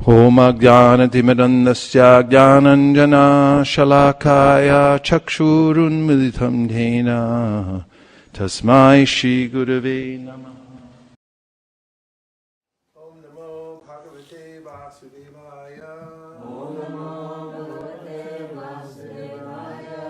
Homagyanatimirandasya Gyananjana Shalakaya Chakshurunmilitam Dhena Tasmai Shri Gurave Namah. Om Namo Bhagavate Vasudevaya. Om Namo Bhagavate Vasudevaya.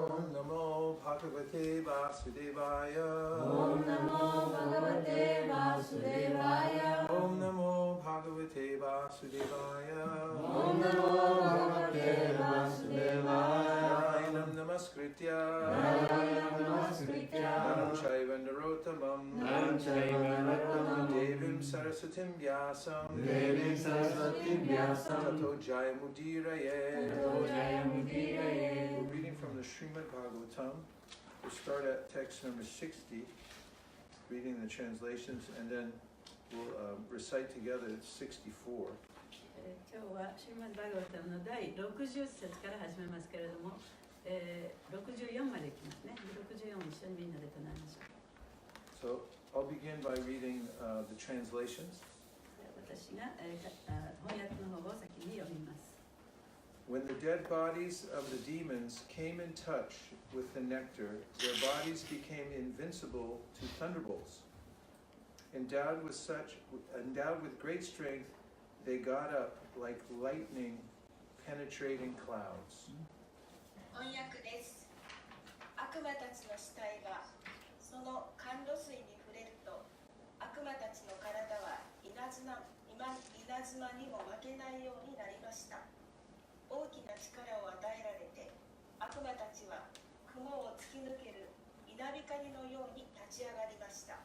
Om Namo Bhagavate Vasudevaya. Om Namo Bhagavate Vasudevaya. Om Namo Bhagavate Vasudevaya. Om Namo Bhagavate Vasudevaya. Naranam Namaskritya. Naranam Namaskritya. Naram Chaiva Narottamam. Naram Chaiva Narottamam. Devim Saraswatim Vyasam. Devim Saraswatim Vyasam. Tato Jayamudiraye. Tato Jayamudiraye. We're reading from the Srimad Bhagavatam. We'll start at text number 60, reading the translations, and then we'll recite together 64. 今日はシリマッドバガバタムの第60節から始めますけれども、64までいきますね。64を一緒にみんなで唱えましょう。 So I'll begin by reading the translations. 私が、翻訳の方を先に読みます。 When the dead bodies of the demons came in touch with the nectar, their bodies became invincible to thunderbolts. Endowed with great strength, they got up like lightning penetrating clouds. 翻訳です。悪魔たちの死体がその甘露水に触れると、悪魔たちの体は稲妻にも負けないようになりました。大きな力を与えられて、悪魔たちは雲を突き抜ける稲光のように立ち上がりました。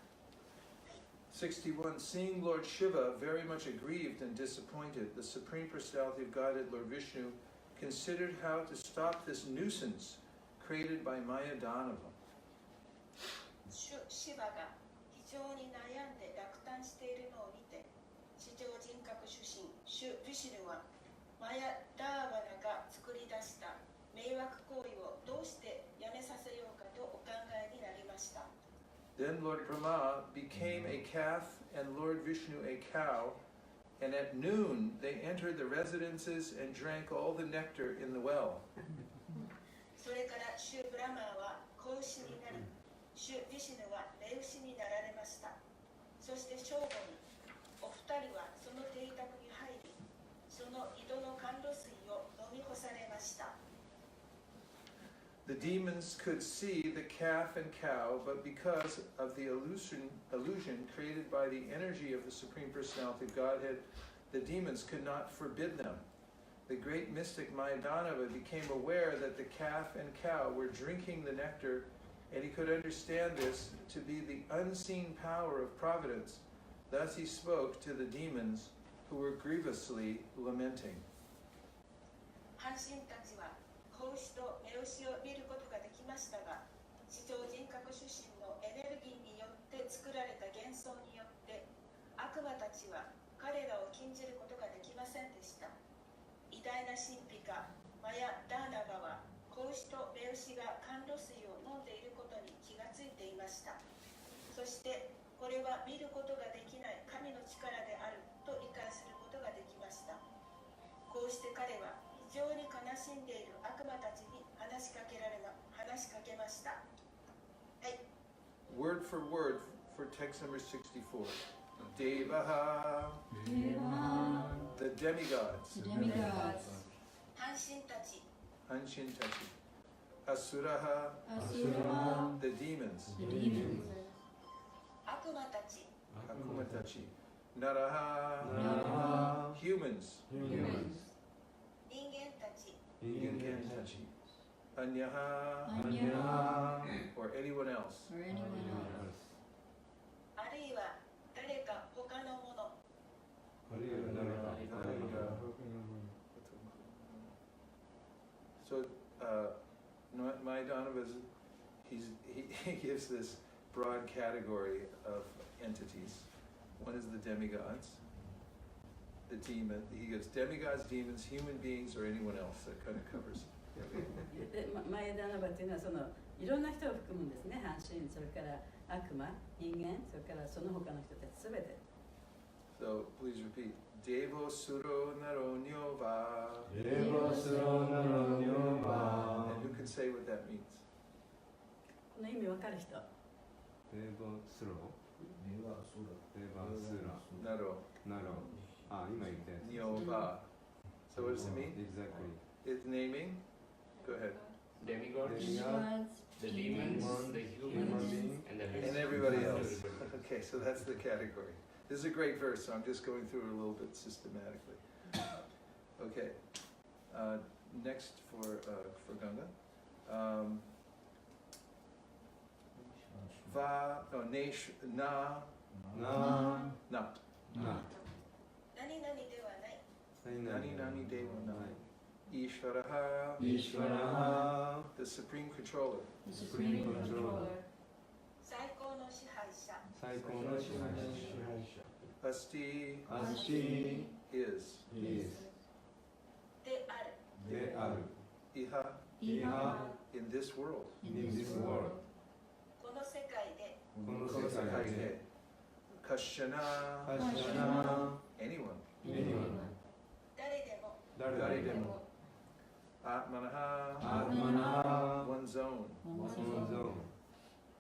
61. Seeing Lord Shiva very much aggrieved and disappointed, the Supreme Personality of Godhead, Lord Vishnu, considered how to stop this nuisance created by Maya Danava. シバが非常に悩んで落胆しているのを見て、地上人格主神、シュ・ヴィシュヌはマヤ・ダーバナが作り出した迷惑行為をどうしてやめさせようかとお考えになりました。 Then Lord Brahma became a calf and Lord Vishnu a cow, and at noon they entered the residences and drank all the nectar in the well. それからシュ・ブラマーは子牛になり、シュ・ヴィシュヌは雌牛になられました。そして正午にお二人はその邸宅に入り、その井戸の甘露水を飲み干されました。 The demons could see the calf and cow, but because of the illusion created by the energy of the Supreme Personality of Godhead, the demons could not forbid them. The great mystic Mayadanava became aware that the calf and cow were drinking the nectar, and he could understand this to be the unseen power of providence. Thus he spoke to the demons who were grievously lamenting. 半神たちは子牛と雌牛を見ることができましたが、地上人格主神のエネルギーによって作られた幻想によって悪魔たちは彼らを禁じることができませんでした。偉大な神秘家マヤ・ダーナバは子牛と雌牛が甘露水を飲んでいることに気がついていました。そしてこれは見ることができない神の力であると理解することができました。こうして彼は非常に悲しんでいる悪魔たちに話しかけました。はい。 Word for word for text number 64. Devaha, the demigods. 半神たち、 Hanshintachi. Asuraha, the demons. 悪魔たち、 Akumatachi. Naraha, humans. 人間たち、 Yungantachi. Anyaha, or anyone else. あるいは誰か他のもの。 So, Mayadanava, he gives this broad category of entities. One is the demigods, the demon. He gives demigods, demons, human beings, or anyone else. That kind of covers. マヤダナバというのはそのいろんな人を含むんですね。半身、それから悪魔、人間、それからその他の人たちすべて。So please repeat. Devo Suro Naronyo Va. Devo Suro Naronyo Va. And who can say what that means? この意味わかる人。デボスロデバスラ Naro. なるあ、今言ったやつ Nyo Va. So what does it mean? Exactly. It's naming. Go ahead. Demigods, Demigods, the demons, the humans, and the And everybody else. Okay, so that's the category. This is a great verse, so I'm just going through it a little bit systematically. Okay. Next for Ganga. Va, no, nesh, na, Na not. な何々ではない。Nani nani deva na. Ishvaraha, イシュワラハ the supreme controller. Supreme Controller 最高の支配者。最高の支配者 Asti アスシ is. ー is である。である Iha イハ in this world. in this world この世界で。この世界で Kashana, カシャナ anyone. anyone 誰でも。誰でも Atmanaha, アーマナハ one zone. ワンゾーン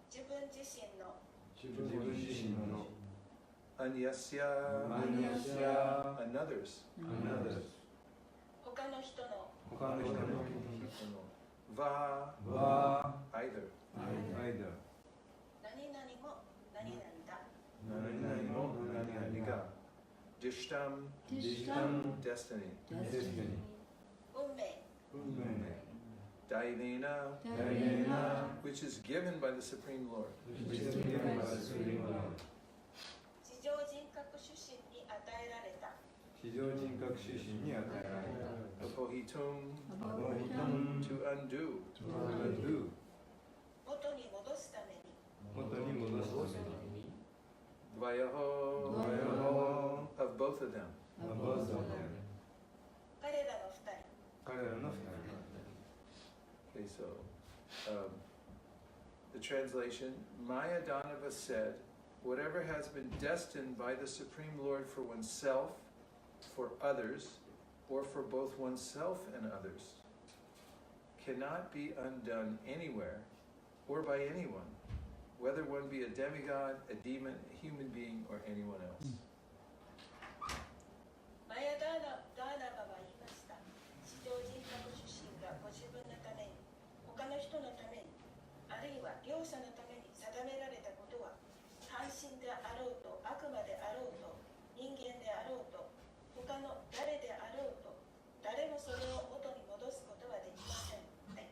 自分自身の。自分自身の Anyasya, マニアシア another's. another 他の人の。他の人の Va, は either. 間何々も何々だ。Nani mo, nani ga. Dishtam, ディスタン destiny. デスティニ運命。運命 Daivena, ダイエナ which is given by the Supreme Lord. which is given by the Supreme Lord 地上人格主神に与えられた。地上人格出身に与えられた Apohitum, アボヒトン to undo. トゥアドゥ元に戻すために。元に戻すために Dvayaho, ドヤホ of both of them. アボザデ彼らの二人。彼らの二人 Okay, so the translation, Mayadanava said, whatever has been destined by the Supreme Lord for oneself, for others, or for both oneself and others, cannot be undone anywhere or by anyone, whether one be a demigod, a demon, a human being, or anyone else. マヤダーナバは言いました。地上人格主神がご自分のために、他の人のために、あるいは両者のために定められたことは、単身であろうと、悪魔であろうと、人間であろうと、他の誰であろうと、誰もそれを元に戻すことはできません。はい、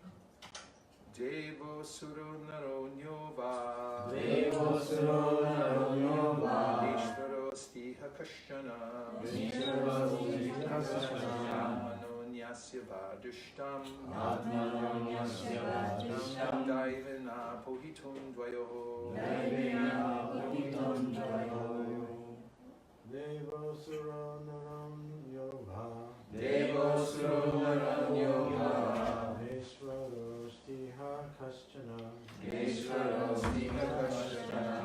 Devo Suro Naronyova. Devo Suro Naronyova. Ishvaro Stiha Kashana. Ishvaro Stiha Kashana. Atmanonyasya Vadishtam. Atmanonyasya Vadishtam. Daivena Pohitum Dvayoho. Daivena Pohitum Dvayoho. Devo Suro Naronyova. Devo Suro Naronyova. Vaisesika Stiha Kashana. Vaisesika Kashana.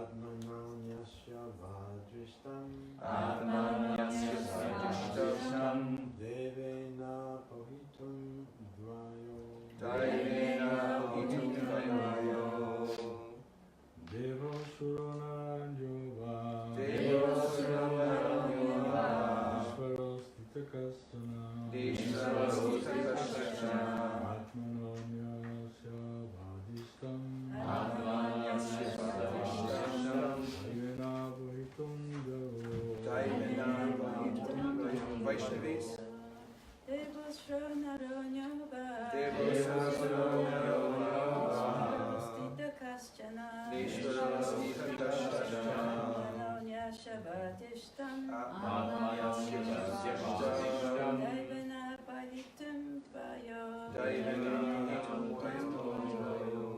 Atmanonyasya Vadishtam. Atmanonyasya Vadishtam. Devena Pohitum Dvayo. Daivena Pohitum Dvayoho. Devo Suro Naronyova. Devo Suro Naronyova. Vaisesika Kashana. Vaisesika Kashana. Atmanonyasya Vadishtam. Atmanonyasya Vadishtam. Devena Pohitum Dvayo. Daivena Pohitum Dvayoho. Vaishnavis. Devo Suro Naronyova. Devo Suro Naronyova. Stita Kaschana. Nishvara Stiha Kashana. Manonyasya Vadishtam. Atmanonyasya Vadishtam. Daivena Pahitum Dvayo. Daivena Pohitum Dvayoho.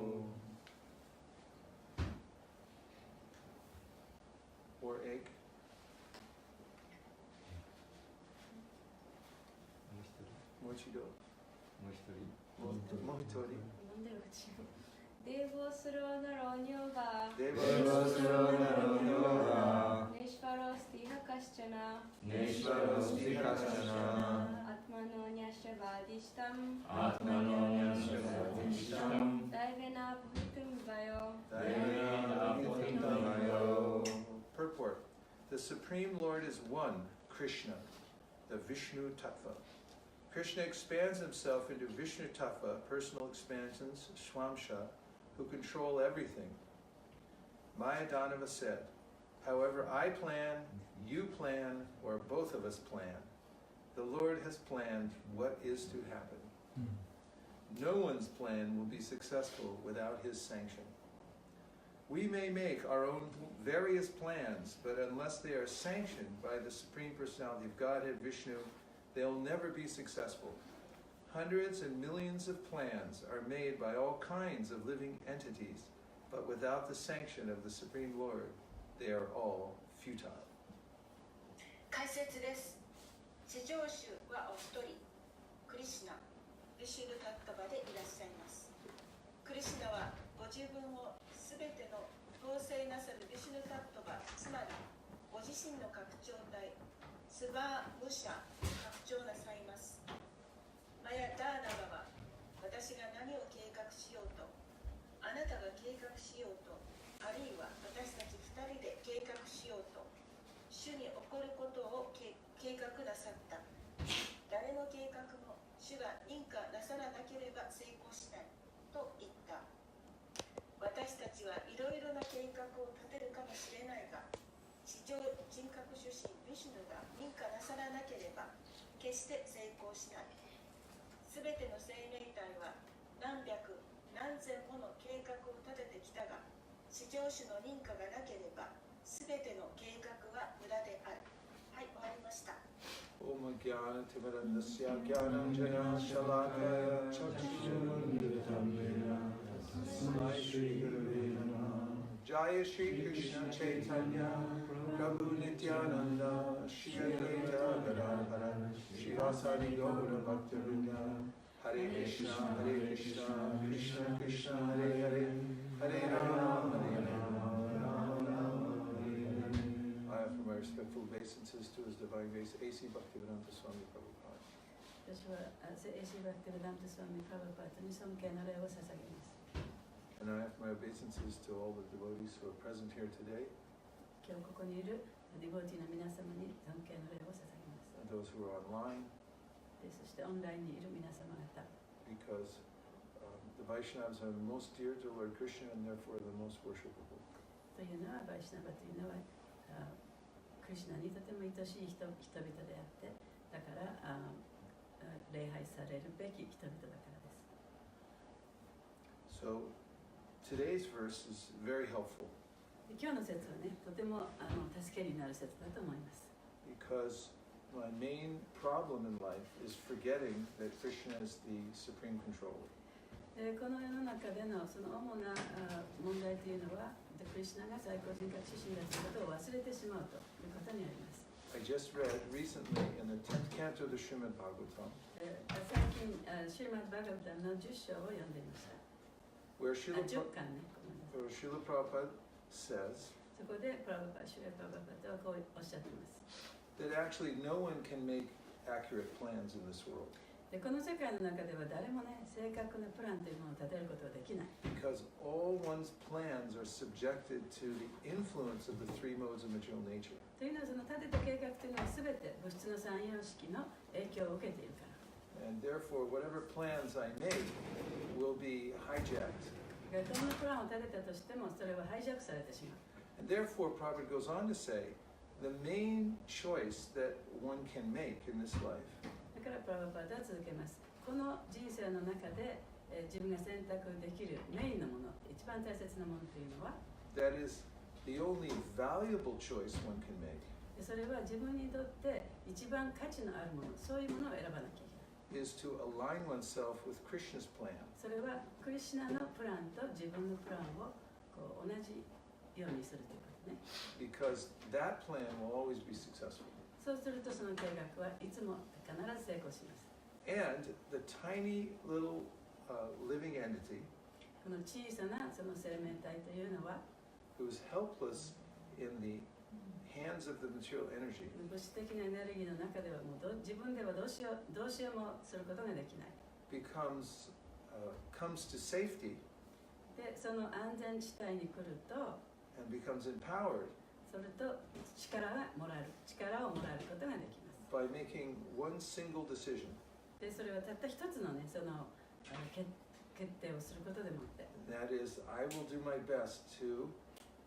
Or egg. Mochido. もう一人 Mohitori. なんでうちをデーボスローナロニョバ Devo Devo Suro Naronyova. ネシ Neshvaro Stiha Kaschana Neshvaro Stikashana Atmano Nyashavadishtam Atmanonyashavadishtam Daivena Bhutum Vayo Purport. The Supreme Lord is one, Krishna, the Vishnu Tattva. Krishna expands himself into Vishnu Tattva, personal expansions, Swamsha, who control everything. Mayadanava said, however I plan, you plan, or both of us plan, the Lord has planned what is to happen. No one's plan will be successful without his sanction. We may make our own various plans, but unless they are sanctioned by the Supreme Personality of Godhead, Vishnu, they'll never be successful. Hundreds and millions of plans are made by all kinds of living entities, but without the sanction of the Supreme Lord, they are all futile. 解説です。至上主はお一人、クリシュナ、ヴィシュヌタッタバでいらっしゃいます。クリシュナはご自分をすべての統制なさるヴィシュヌタッタバ、つまりご自身の拡張体、スバームシャ、拡張なさいます。マヤダーナバは、私が何を計画しようと、あなたが計画しようと、あるいは私たち二人で計画しようと、主に起こることを計画なさった。誰の計画も主が認可なさらなければ成功しないと言った。私たちはいろいろな計画を立てるかもしれないが、地上人格主神ヴィシュヌが認可なさらなければ決して成功しない。すべての生命体は何百何千もの計画を立ててきたが、至上主の認可がなければすべての計画は無駄である。はい、終わりました。Om Jnana Timarandasya Jnananjana Shalakaya Chakshurmandritamena Tasmai Shri Gurave Namaha Jaya Shri Krishna Chaitanya Prabhu Nityananda Shri Advaita Gadadhara Shri Vasari Gaura Bhaktivinoda Hare Krishna Krishna Krishna Hare Hare Hare Rama Hare Rama I offer my respectful obeisances to His Divine Grace A.C. Bhaktivedanta Swami Prabhupada. 私はAC バクテルダンプスワミプラブパートに尊敬の礼を捧げます。 And I offer my obeisances to all the devotees who are present here today 今日ここにいるディボティの皆様に尊敬の礼を捧げます。 and those who are online でそしてオンラインにいる皆様方、 because the Vaishnavas are most dear to Lord Krishna and therefore the most worshipable. というのはバイシナバというのはクリシュナにとても愛しい人々であって、だから礼拝されるべき人々だからです。 So today's verse is very helpful 今日の説はね、とても助けになる説だと思います。 because my main problem in life is forgetting that Krishna is the supreme controller. この世の中でのその主な問題というのは、クリシュナが最高人格主神だということを忘れてしまうということにあります。 I just read recently in the 10th canto of the Srimad Bhagavatam 最近、シュリマッド・バガバタの10章を読んでいました。 where Srila 10巻ね、ごめんなさい。 Srila Prabhupada says そこでシュリマッド・バガバタはこうおっしゃっています。 that actually no one can make accurate plans in this world でこの世界の中では誰もね、正確なプランというものを立てることはできない。 because all one's plans are subjected to the influence of the three modes of material nature. というのはその立てた計画というのは全て物質の三様式の影響を受けているから。 And therefore, whatever plans I make will be hijacked. どんなプランを立てたとしてもそれはハイジャックされてしまう。 And therefore, Prabhupada goes on to say, the main choice that one can make in this life だからプラバパートは続けます。この人生の中で、自分が選択できるメインのもの、一番大切なものというのは、 that is the only valuable choice one can make それは自分にとって一番価値のあるもの、そういうものを選ばなきゃいけない。 is to align oneself with Krishna's plan. それはクリシュナのプランと自分のプランをこう同じようにするということね。 Because that plan will always be successful. そうするとその計画はいつも必ず成功します。 And the tiny little living entity この小さなその生命体というのは、 who is helpless in the hands of the material energy 物質的なエネルギーの中ではもう自分ではどうしようもすることができない。 comes to safety で、その安全地帯に来ると、 and becomes empowered それと力をもらえることができます。 by making one single decision. で、それはたった一つのね、その決定をすることでもって。 That is, I will do my best to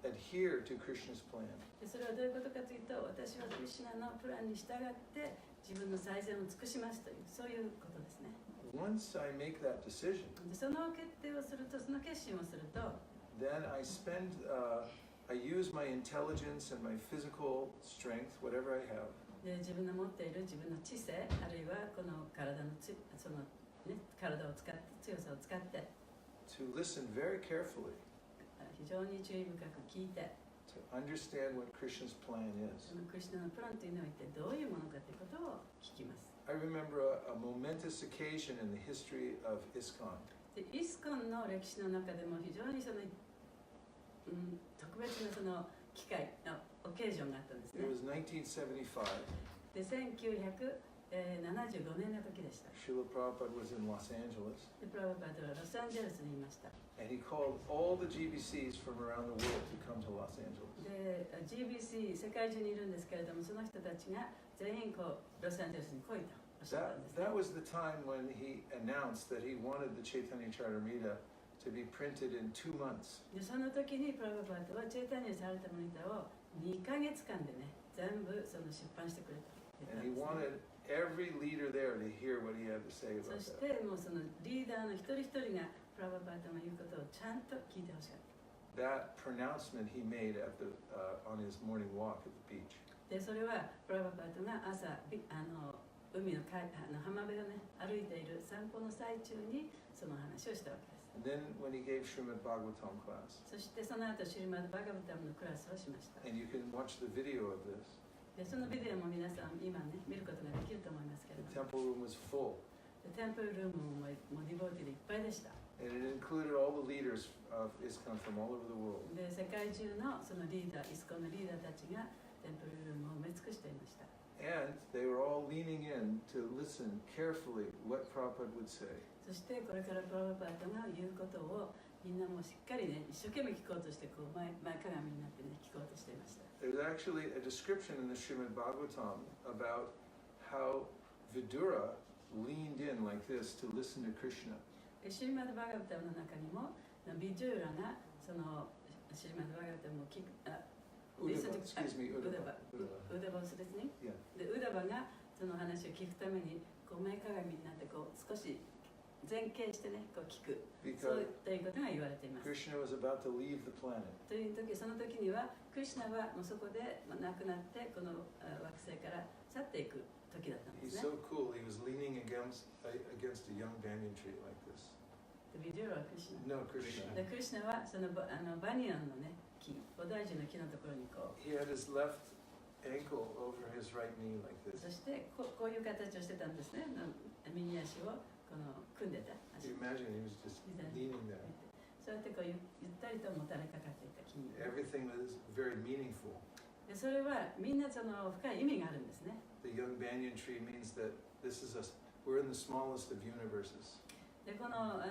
adhere to Krishna's plan. で、それはどういうことかというと、私はクリシュナのプランに従って自分の最善を尽くしますという、そういうことですね。 Once I make that decision, で、その決定をすると、その決心をすると、 then I use my intelligence and my physical strength, whatever I have, で、自分の持っている自分の知性、あるいはこの体を使って、強さを使って、 to listen very carefully 非常に注意深く聞いて、 to understand what Krishna's plan is. そのクリシュナのプランというのは一体どういうものかということを聞きます。 I remember a momentous occasion in the history of ISKCON. で、イスコンの歴史の中でも非常にその、特別なその機会のオケージョンがあったんです It ね。 was 1975. で、1975年の時でした。 Srila Prabhupada was in Los Angeles, で、プラバパードはロサンゼルスにいました。 and he called all the GBCs from around the world to come to Los Angeles. で、GBC 世界中にいるんですけれども、その人たちが全員ロサンゼルスに来いとおっしゃったんですね。 That was the time when he announced that he wanted the Chaitanya Charitamrita to be printed in 2 months. で、その時にプラバパードはチェイタニア・チャリタムリタを2ヶ月間でね、全部その出版してくれと言ったん And です he ね。 wanted every leader there to hear what he had to say そ about し that. てもうそのリーダーの一人一人がプラバパードの言うことをちゃんと聞いてほしかった。 That pronouncement he made on his morning walk at the beach. で、それはプラバパードが朝海の浜辺をね歩いている散歩の最中にその話をしたわけです。 And then when he gave Srimad Bhagavatam class, そしてその後シリマド・バガバタムのクラスをしました。 and you can watch the video of this. で、そのビデオも皆さん今ね見ることができると思いますけれ The ども、 temple room was full, でテンプルルームもディボーティーでいっぱいでした。 and it included all the leaders of ISKCON from all over the world. で、世界中のそのリーダー、イスコンのリーダーたちがテンプルルームを埋め尽くしていました。 And they were all leaning in to listen carefully what Prabhupada would say. そしてこれからプラバパードが言うことをみんなもしっかりね一生懸命聞こうとして前かがみになってね聞こうとしていました。 There's actually a description in the Srimad Bhagavatam about how Vidura leaned in like this to listen to Krishna. でシリマド・バガバタムの中にもビジューラがそのシリマド・バガバタムを聞くUddhava, excuse me, ウダ Uddhava. バウダバですね。 Yeah. でウダバがその話を聞くために前かがみになって少し前傾してね聞く。そうい Because ったことが言われています。 Krishna was about to leave the planet. という時、その時にはクリシュナはもうそこで亡くなってこの惑星から去っていく時だったんで He's すね。 so cool. He was leaning against a young banyan tree like this. でビデオはクリシュナ。 No, Krishna. でクリシュナはそのバニヤンのね木、菩提樹の木のところにHe had his left ankle over his right knee like そ this. してこういう形をしてたんですね。右足を組んでた Can 足 you imagine? He was just leaning there. そうやってゆったりともたれかかっていた木に。 Everything was very meaningful. でそれはみんなその深い意味があるんですね。 The young banyan tree means that we're in the smallest of universes. でこの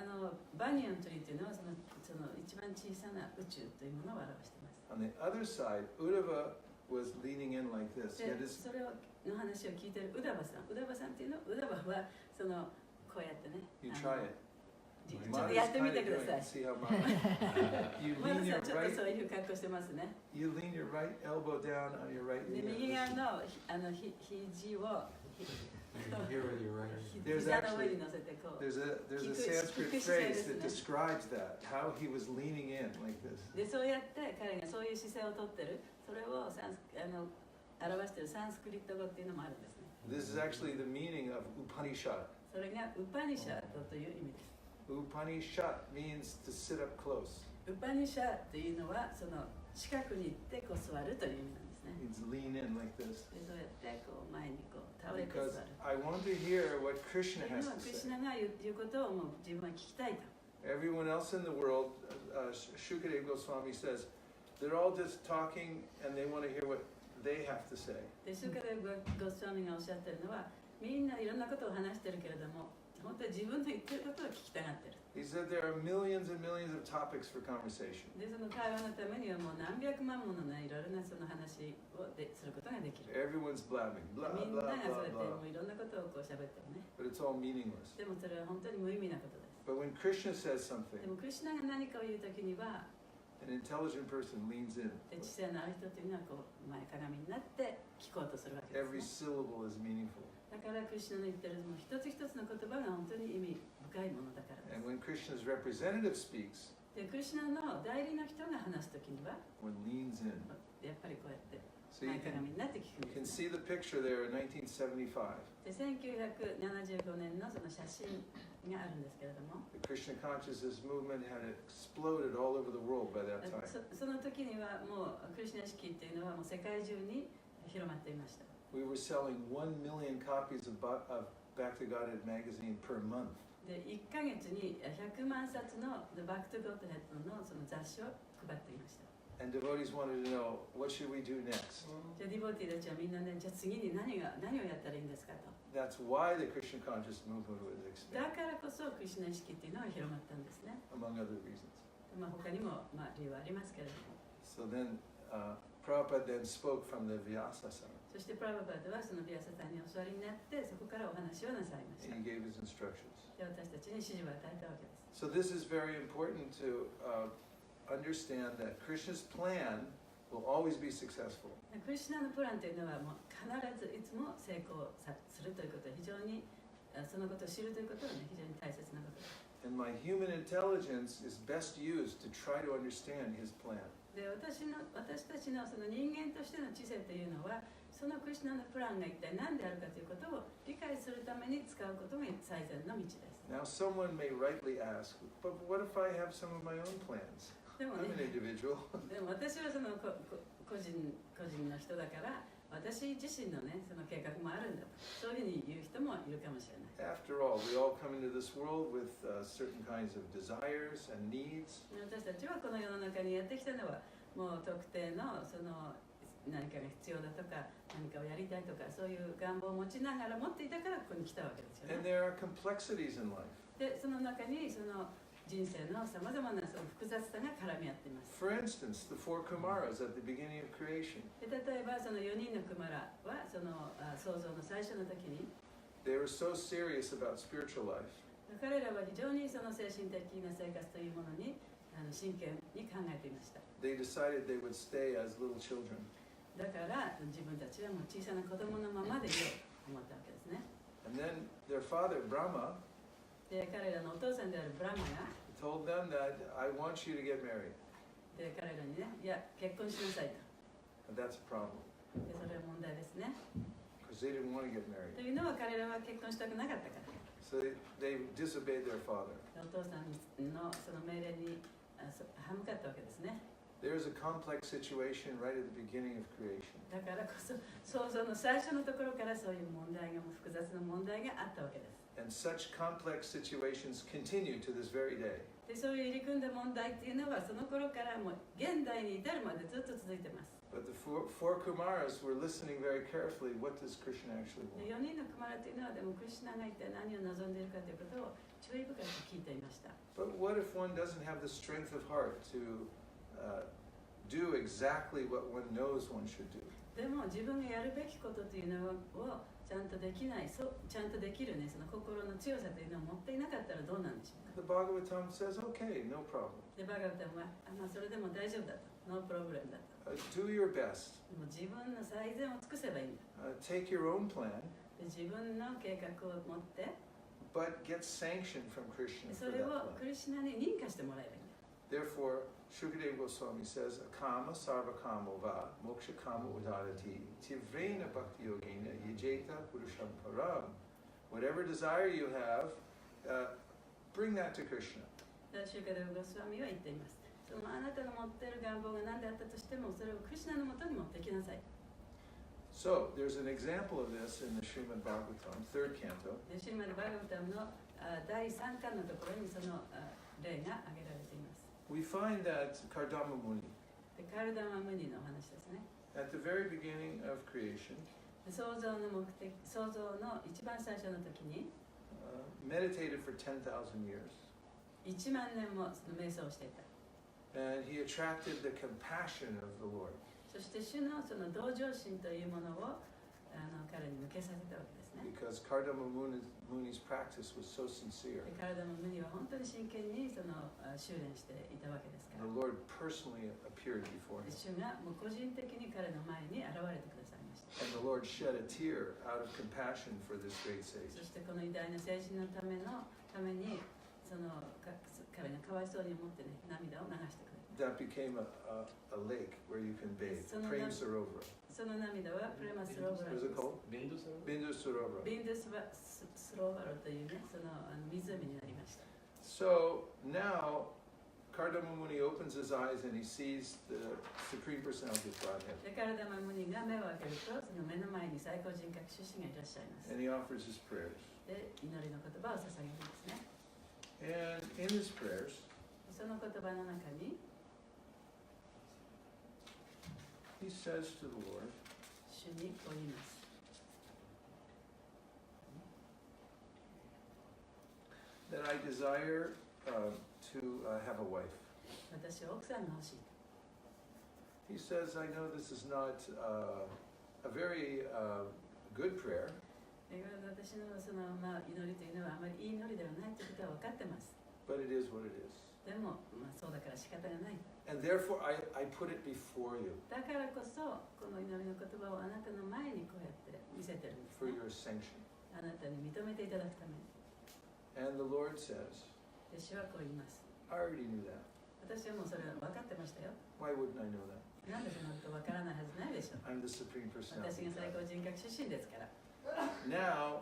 バニヤントリーというのはその一番小さな宇宙というものを表しています。 On the other side, Uddhava was leaning in like this. で Yet his, それの話を聞いているウダバさんっていうのウダバはそのこうやってね you try it. ちょっとやってみてください。 See how you マ lean ル your さんちょっと right, そういう格好してますね。 you lean your right elbow down on your right で knee. 右側の肘を Here with your right. 膝の上に乗せてこう。 There's a Sanskrit Kikuchi phrase says, that describes that, how he was leaning in like this. でそうやって彼がそういう姿勢をとってる、それを表しているサンスクリット語っていうのもあるんですね。 This is actually the meaning of Upanishad. それがウパニシャートという意味です。 Upanishad means to sit up close. ウパニシャーというのはその近くに行って座るという意味なんですね。 Means lean in like this. でそうやって前に倒れて座 Because る。 I want to hear what と Krishna いうの has は to クリシ say. ュナが言うことをもう自分は聞きたいと。 Everyone else in the world, Shukadeva Goswami says, they're all just talking and they want to hear what they have to say. で、シュカデヴゴスワミがおっしゃってるのは、みんないろんなことを話してるけれども、本当に自分の言ってることを聞きたがってる。He said there are millions and millions of topics for conversation. で、その会話のためにはもう何百万ものね、いろいろなその話をすることができる。 Everyone's blabbing, blah, みん blah, ながそう blah, やって blah. もういろんなことをこう喋ってるね。 But it's all meaningless. でもそれは本当に無意味なことです。 But when Krishna says で something, もクリシュナが何かを言うときには、 an intelligent person leans in. で知性のある人というのはこう前かがみになって聞こうとするわけで Every す、ね。 syllable is meaningful. だからクリシュナの言ってるもう一つ一つの言葉が本当に意味深いものだからで And す。 when Krishna's representative speaks, でクリシュナの代理の人が話すときには、 one leans in. やっぱりこうやって So you 前かが can, みになって聞く you ん can です、 see ね。 the picture there in 1975. で1975年のその写真があるんですけれども、 The Krishna consciousness movement had exploded all over the world by that time. その時にはもうクリシュナ式っていうのはもう世界中に広まっていました。 We were selling 1 million copies of Back to Godhead magazine per month. で1ヶ月に100万冊の The Back to Godhead のその雑誌を配っていました。 And devotees wanted to know, what should we do next? じゃあディボティたちはみんなね、じゃあ次に何をやったらいいんですかと。 That's why the Krishna conscious movement was だ expanded, からこそクリシュナ意識っていうのは広まったんですね。 among other reasons. まあ他にもまあ理由はありますけれども。 So then, Prabhupada then spoke from the Vaisesika. そしてプラババードはそのビアサさんにお座りになってそこからお話をなさいました。 And he gave his instructions. で私たちに指示を与えたわけです。 So this is very important to understand that Krishna's plan will always be successful. クリシュナのプランというのはもう必ずいつも成功するということは非常にそのことを知るということはね非常に大切なことです。 And my human intelligence is best used to try to understand his plan. で私たちのその人間としての知性というのはそのクリシュナのプランが一体何であるかということを理解するために使うことが最善の道です。 Now someone may rightly ask, but what if I have some of my own plans? でも I'm ね an individual. でも私はその個人の人だから私自身のねその計画もあるんだとそういうふうに言う人もいるかもしれない。 After all, we all come into this world with certain kinds of desires and needs. 私たちはこの世の中にやってきたのはもう特定のその何かが必要だとか何かをやりたいとかそういう願望を持ちながら持っていたからここに来たわけですよ And ね。 there are complexities in life. でその中にその人生のさまざまなその複雑さが絡み合っています。 For instance, the four Kumaras at the beginning of creation. で例えばその4人のクマラはその創造の最初の時に They were so serious about spiritual life 彼らは非常にその精神的な生活というものに真剣に考えていました。 they decided they would stay as little children. だから自分たちはもう小さな子供のままでいようと思ったわけですね。 And then their father, Brahma, で彼らのお父さんであるブラマが told them that I want you to get married. で彼らにね、いや結婚しなさいと。 And that's a problem でそれは問題ですね。 because they didn't want to get と married. いうのは彼らは結婚したくなかったから。 So they disobeyed their father. お父さんのその命令に歯向かったわけですね。 There's a complex situation right at the beginning of creation. だからこそ創造の最初のところからそういう問題が複雑な問題があったわけです。 And such complex situations continue to this very day. でそういう入り組んだ問題っていうのはその頃からもう現代に至るまでずっと続いてます。 But the four Kumaras were listening very carefully. What does Krishna actually で want? 4人のクマラというのはでもクリシュナが一体何を望んでいるかということを注意深く聞いていました。 But what if one doesn't have the strength of heart to do exactly what one knows one should do? でも自分がやるべきことというのをちゃんとできない、ちゃんとできるね、その心の強さというのを持っていなかったらどうなんでしょうか。 The Bhagavatam says, okay, no problem. で、バガバタンは、まあ、それでも大丈夫だと、ノープロブレムだと。 Do your best. でも自分の最善を尽くせばいいんだ。 Take your own plan, で自分の計画を持って、 but get sanction from で Krishna そ for れ that を plan. クリシュナに認可してもらえばいいんだ。 Therefore, Shukadeva Goswami says, Kama sarva kamo va, moksha kama udadati, tivrena bhakti yogena, yajeta purusham param. Whatever desire you have, bring that to Krishna. シュカデヴゴスワミは言っています。そのあなたの持っている願望が何であったとしても、それをクリシュナのもとに持ってきなさい。 So, there's an example of this in the Srimad Bhagavatam, 3rd canto. でシリマルバガバタムの第3巻のところにその例が挙げられています。 We find that Kardama Muni, でカルダマムニのお話ですね。At the very beginning of creation, 創造の目的、創造の一番最初の時に、meditated for 10,000 years. 1万年もその瞑想をしていた。And he attracted the compassion of the Lord. そして主のその同情心というものを彼に向けさせたわけですね。 Because Kardama Muni's practice was so sincere. でカルダマムニは本当に真剣にその修練していたわけですか The ら。 Lord personally appeared before で him. 主がもう個人的に彼の前に現れてくださいました。 And the Lord shed a tear out of compassion for this great sage. そしてこの偉大な聖人のためにその彼がかわいそうに思ってね、涙を流してくれた。 That became a lake where you can bathe. So Prem Sarovara. その涙はプレマスローバラ What is で it す。 called? Bindu Sarovar? Bindu Sarovara. ビンドゥスローバラというね、その湖になりました。 So now Kardama Muni opens his eyes and he sees the Supreme Personality of Godhead. で、カルダマムニが目を開けると、その目の前に最高人格出身がいらっしゃいます。 And he offers his prayers. で、祈りの言葉を捧げるんですね。 And in his prayers, その言葉の中に、 he says to the Lord, 主にこう言います。 that I desire to have a wife. 私は奥さんが欲しい。 He says, I know this is not a very good prayer, 私のその、祈りというのはあまりいい祈りではないということは分かってます。 but it is what it is. でも、そうだから仕方がない。 And therefore, I put it before you だからこそ、この祈りの言葉をあなたの前にこうやって見せてるんです for ね。 your sanction. あなたに認めていただくために。 And the Lord says, で、主はこう言います。 I already knew that. 私はもうそれは分かってましたよ。 Why wouldn't I know that? なんでそんなこと分からないはずないでしょう。 I'm the Supreme 私 Personality が of 最 God. 高人格出身ですから。 Now,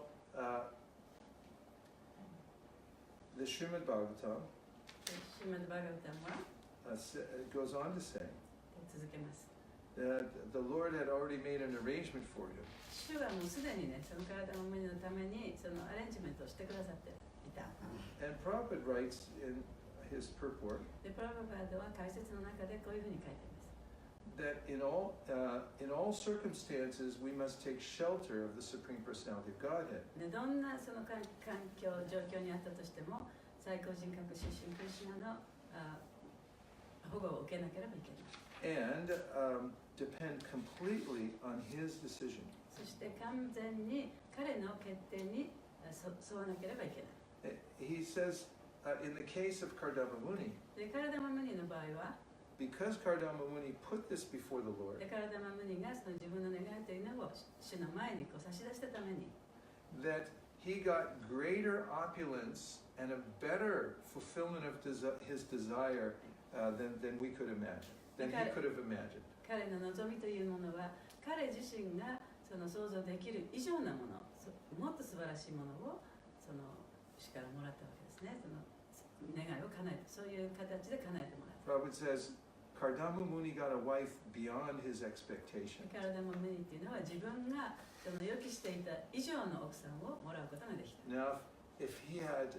the Srimad Bhagavatam でシューマンバーガータンは it goes on to say 続けます。 that the Lord had already made an arrangement for you. 主はもうすでにね、その体の無理のためにそのアレンジメントをしてくださっていた。 And Prabhupada writes in his purport で、プラバパードは解説の中でこういうふうに書いています。 that in all circumstances we must take shelter of the Supreme Personality of Godhead. で、どんなその環境、状況にあったとしても、最高人格出身クリシュナの保護を受けなければいけない。 And depend completely on his decision. そして完全に彼の決定に沿わなければいけない。 He says, in the case of Kardama Muni, で、カラダマムニの場合は、 because Kardama Muni put this before the Lord, で、カラダマムニがその自分の願いというのを主の前にこう差し出したために、 that he got greater opulence and a better fulfillment of his desire than we could imagine, than he could have imagined. 彼の望みというものは、彼自身がその想像できる以上なもの、もっと素晴らしいものをその主からもらったわけですね。その願いを叶えて、そういう形で叶えてもらった。 Prabhupada says, Kardama Muni got a wife beyond his expectations. カラダマムニっていうのは自分がその予期していた以上の奥さんをもらうことができた。 Now, if he had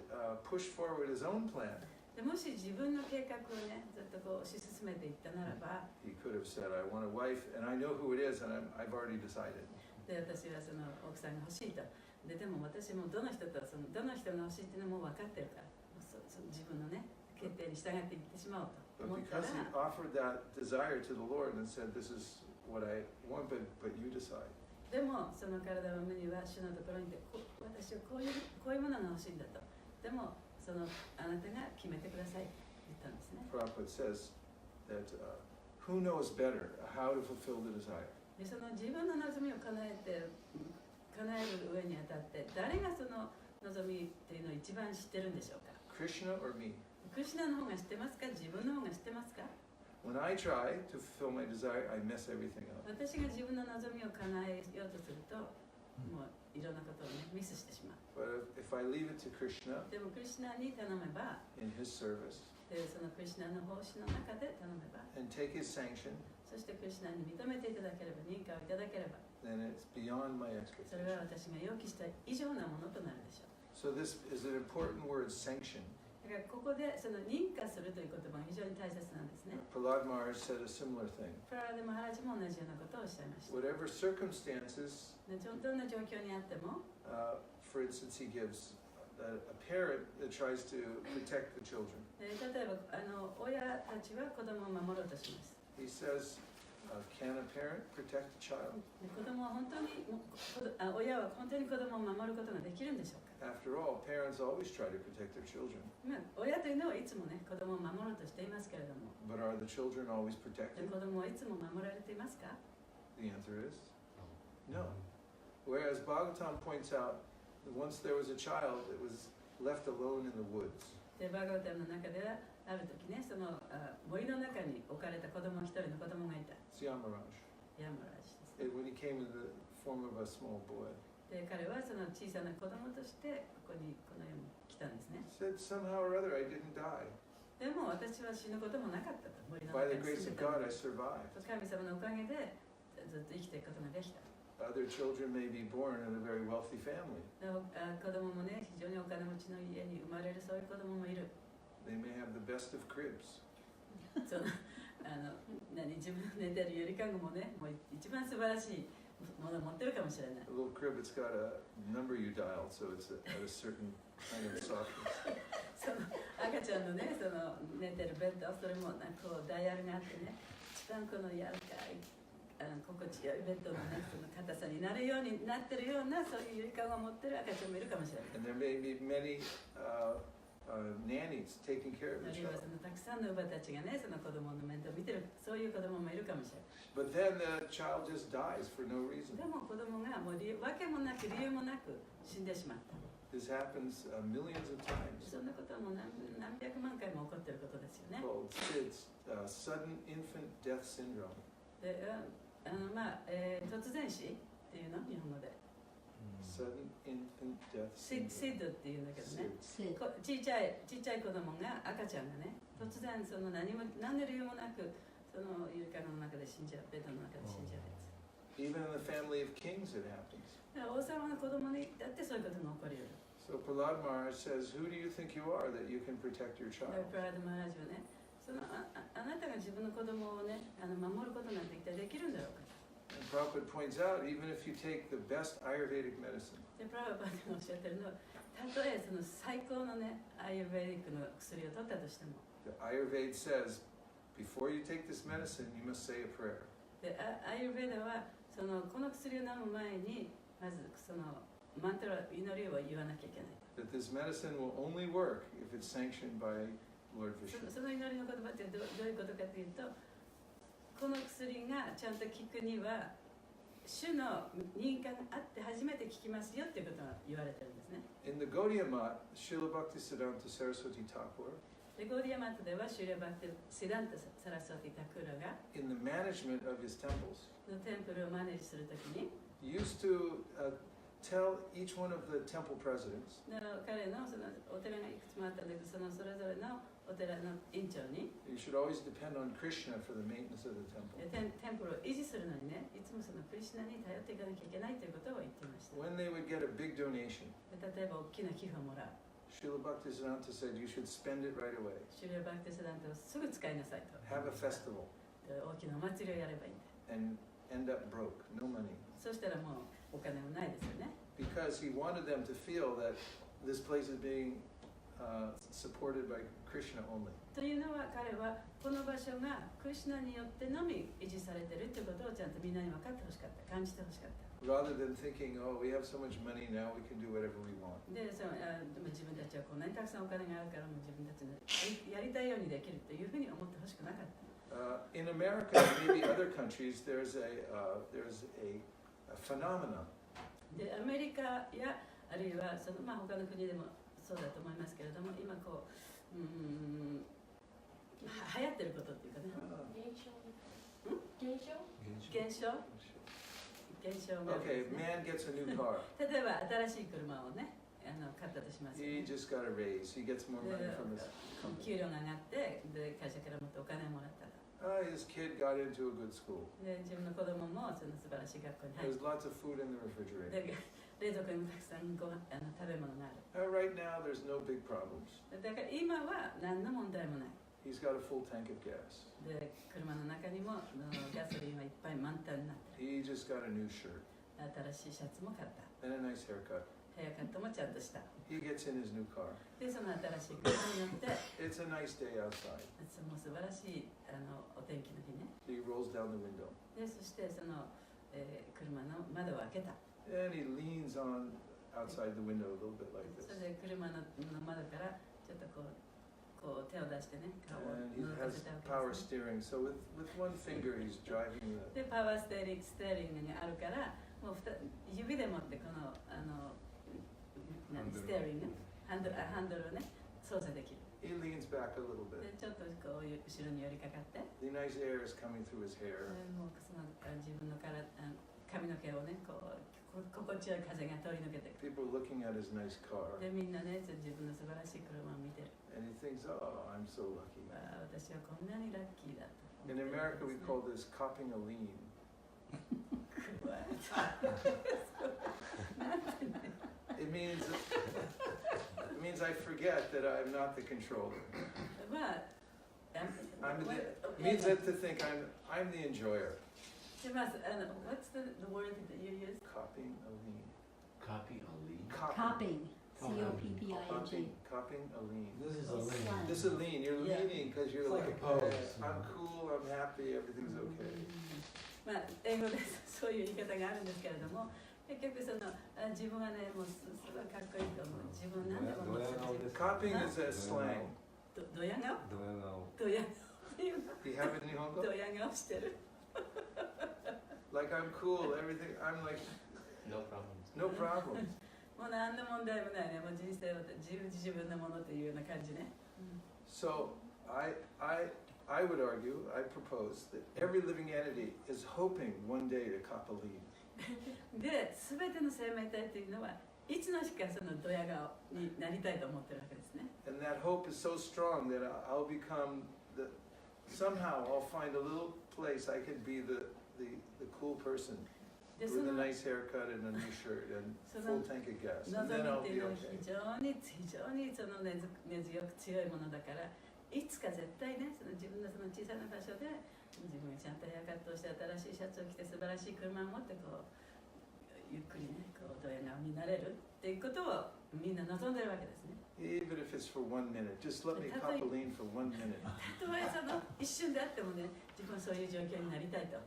pushed forward his own plan, でもし自分の計画をね、ずっとこう推し進めていったならば、 he could have said, I want a wife, and I know who it is, and I've already decided. で、私はその奥さんが欲しいと。でも私もどの人が欲しいっていうのも分かってるから、自分のね、決定に従っていってしまおうと But 思ったら、 because he offered that desire to the Lord and said, this is what I want, but you decide. でもその体の無には主のところにいて、私はこういうものが欲しいんだと。でもそのあなたが決めてくださいって言ったんですね。 Prabhupada says that who knows better how to fulfill the desire? で、その自分の望みを叶える上にあたって、誰がその望みっていうのを一番知ってるんでしょうか。 Krishna or me? クリシュナの方が知ってますか、自分の方が知ってますか。 When I try to fulfill my desire, I mess everything up. 私が自分の望みを叶えようとすると、もういろんなことをね、ミスしてしまう。 But if I leave it to Krishna でもクリシュナに頼めば、 in his service でそのクリシュナの奉仕の中で頼めば、 and take his sanction, そしてクリシュナに認めていただければ、認可をいただければ、 then it's beyond my それは expectation. 私が予期した以上なものとなるでしょう。 So this is an important word, sanction. だからここでその認可するという言葉が非常に大切なんですね。 Prahlad Maharaj said a similar thing. プララデマハラジも同じようなことをおっしゃいました。 Whatever circumstances, どんな状況にあっても、 for instance, he gives a parent that tries to protect the children. 例えば親たちは子供を守ろうとします。 He says, can a parent protect a child? 子供は本当に親は本当に子供を守ることができるんでしょうか。 After all, parents always try to protect their children. 親というのはいつもね子供を守ろうとしていますけれども、 But are the children always protected? 子供はいつも守られていますか？ The answer is no. Whereas Bhagavatam points out that once there was a child that was left alone in the woods. でバーガータムの中ではある時ね、その森の中に置かれた一人の子供がいた。 Yamaraj. ヤマラジです。 When he came in the form of a small boy. で彼はその小さな子供としてこの世に来たんですね。 He said, somehow or other I didn't die. でも私は死ぬこともなかったと。森の By 中 the に grace 住 of んでた。 God, I survived. 神様のおかげでずっと生きていくことができた。 Other children may be born in a very wealthy family. 子供もね、非常にお金持ちの家に生まれるそういう子供もいる。 They may have the best of cribs. その自分の寝てるゆりかごもね、もう一番素晴らしいものを持ってるかもしれない。 A little crib, it's got a number you dial, so it's at a certain kind of softness. その赤ちゃんのね、その寝てるベッド、それもなんかこうダイヤルがあってね、一番この柔らかい心地よいベッドのね、その硬さになるようになってるようなそういうゆりかごを持ってる赤ちゃんもいるかもしれない。 And there may be many nannies taking care of あ the るいは child. そのたくさんの乳母たちがね、その子供の面倒を見てる、そういう子供もいるかもしれない。 But then the child just dies for no reason. でも子供がもう訳もなく理由もなく死んでしまった。 This happens millions of times. そんなことはもう何百万回も起こっていることですよね。 Called SIDS, sudden infant death syndrome. で突然死っていうの日本語で。Sudden infant death シ syndrome. ッドっていうんだけどね。 SIDS. ちっちゃい子供が赤ちゃんがね、突然その何の理由もなくそのゆりかごの中で死んじゃう、ベッドの中で死んじゃうやつ。 Even in the family of kings it happens. だから王様の子供にだってそういうことが起こり得る。 So Prahlad Maharaj says, who do you think you are that you can protect your だ child? からプララドマハラジはね、そのあなたが自分の子供をね、守ることなんて一体できるんだろうか。 And Prabhupada points out, even if you take the best Ayurvedic medicine, でプラバパーがおっしゃってるのは、たとえその最高のね、アーユルベディックの薬を取ったとしても、 the Ayurveda says, before you take this medicine, you must say a prayer. でアーユルベダはそのこの薬を飲む前にまずそのマントラ祈りを言わなきゃいけない。 That this medicine will only work if it's sanctioned by Lord Vishnu. その祈りの言葉ってどういうことかというと、この薬がちゃんと効くには主の認可があって初めて効きますよっていうことが言われてるんですね。 In the Gaudiya Mat, Srila Bhaktisiddhanta Saraswati Thakur, でゴーディアマットではシュリアバクテシダンタ・サラスワティ・タクーラが in the management of his temples, のテンプルをマネージするときに、 he used to tell each one of the temple presidents, 彼のそのお寺がいくつもあったんだけど、それぞれのお寺の院長に you should always depend on Krishna for the maintenance of the temple. テンプルを維持するのにね、いつもそのクリシュナに頼っていかなきゃいけないということを言っていました。 When they would get a big donation, で例えば大きな寄付をもらう。 Srila Bhaktisiddhanta said you should spend it right away. シュリアバクテシダンタをすぐ使いなさいと。 Have a festival で大きなお祭りをやればいいんだ。 and end up broke, no money. そしたらもうお金もないですよね。 Because he wanted them to feel that this place is being supported by Krishna only. というのは彼はこの場所がクリシュナによってのみ維持されているということをちゃんとみんなに分かってほしかった、感じてほしかった。 Rather than thinking, oh, we have so much money now, we can do whatever we want. でそのでも自分たちはこんなにたくさんお金があるからもう自分たちのやりたいようにできるというふうに思ってほしくなかった。In America and maybe other countries, there's a phenomenon でアメリカやあるいはその、他の国でもそうだと思いますけれども、今こう流行ってることっていうかね、現象 Okay, man gets a new car. 例えば新しい車をね買ったとしますよ He ね。 just got a raise. He gets more money from his 給 company. 料が上がってで会社からもっとお金をもらったら His kid got into a good school. で自分の子供もその素晴らしい学校に入っ There's lots of food in the refrigerator. てで冷蔵庫にもたくさん食べ物がある。 Right now, there's no big problems. だから今は何の問題もない。 He's got a full tank of gas. で、車の中にもガソリンはいっぱい満タンになって He just got a new shirt 新しいシャツも買った。 and a nice haircut. ヘアカットもちゃんとした。 He gets in his new car. で、その新しい車に乗って、 It's a nice day outside. もう素晴らしいお天気の日ね。 He rolls down the window で、そしてその、車の窓を開けた。 and he leans on outside the window a little bit like そ this. れで車の窓からちょっとこう手を出してね、顔を And he 覗か has せたわ power けですね。 steering. So with one finger, he's driving the. で、パワーステーリングにあるから、もう指で持ってこのステアリング、ハンドルをね、操作できる。 He leans back a little で、 bit. ちょっとこう後ろに寄りかかって、 The nice air is coming through his hair. もうその自分の髪の毛をね、こう心地よい風が通り抜けていく。 People looking at his nice car, で、みんなね、自分の素晴らしい車を見てる。 and he thinks, "Oh, I'm so lucky." わあ、私はこんなにラッキーだと。 In America, we call this copping a lean. It means I forget that I'm not the controller. まあ、 It means that to think I'm the enjoyer. でまずwhat's the word that you use? Copping a lean. Copy a lead. Copping. Copping. Copping a lean. This is a link. This is a lean. You're Yeah. leaning because you're It's like like, a pose, I'm yeah. cool, I'm happy, everything's okay. まあ、英語でそういう言い方があるんですけれども、結局その自分はね、もうすごいかっこいいと思う。自分なんでもドヤ顔です。 Copping is a slang. ドヤ顔ドヤ顔。ドヤ顔っていうの Do you have it in Nihongo? ドヤ顔してる。 Like I'm cool, everything. I'm like, No problems. no problems. もう何の問題もないね。もう人生は自分のものというような感じね。 So I would argue, I propose that every living entity is hoping one day to cop a lean. で、すべての生命体というのはいつの日かそのドヤ顔になりたいと思ってるわけですね。 And that hope is so strong that I'll become somehow I'll find a little place I could be the cool person で、 with a nice haircut and a new shirt and full tank of gas. 望 And み then って I'll い be うのは okay. 非常にその根強く強いものだから、いつか絶対ね、その自分のその小さな場所で自分がちゃんとヘアカットをして新しいシャツを着て素晴らしい車を持ってこうゆっくりね、こうドヤ顔になれるっていうことをみんな望んでるわけですね。 Even if it's for 1 minute, just let me cop a lean for 1 minute. たとえその一瞬であってもね、自分はそういう状況になりたいと。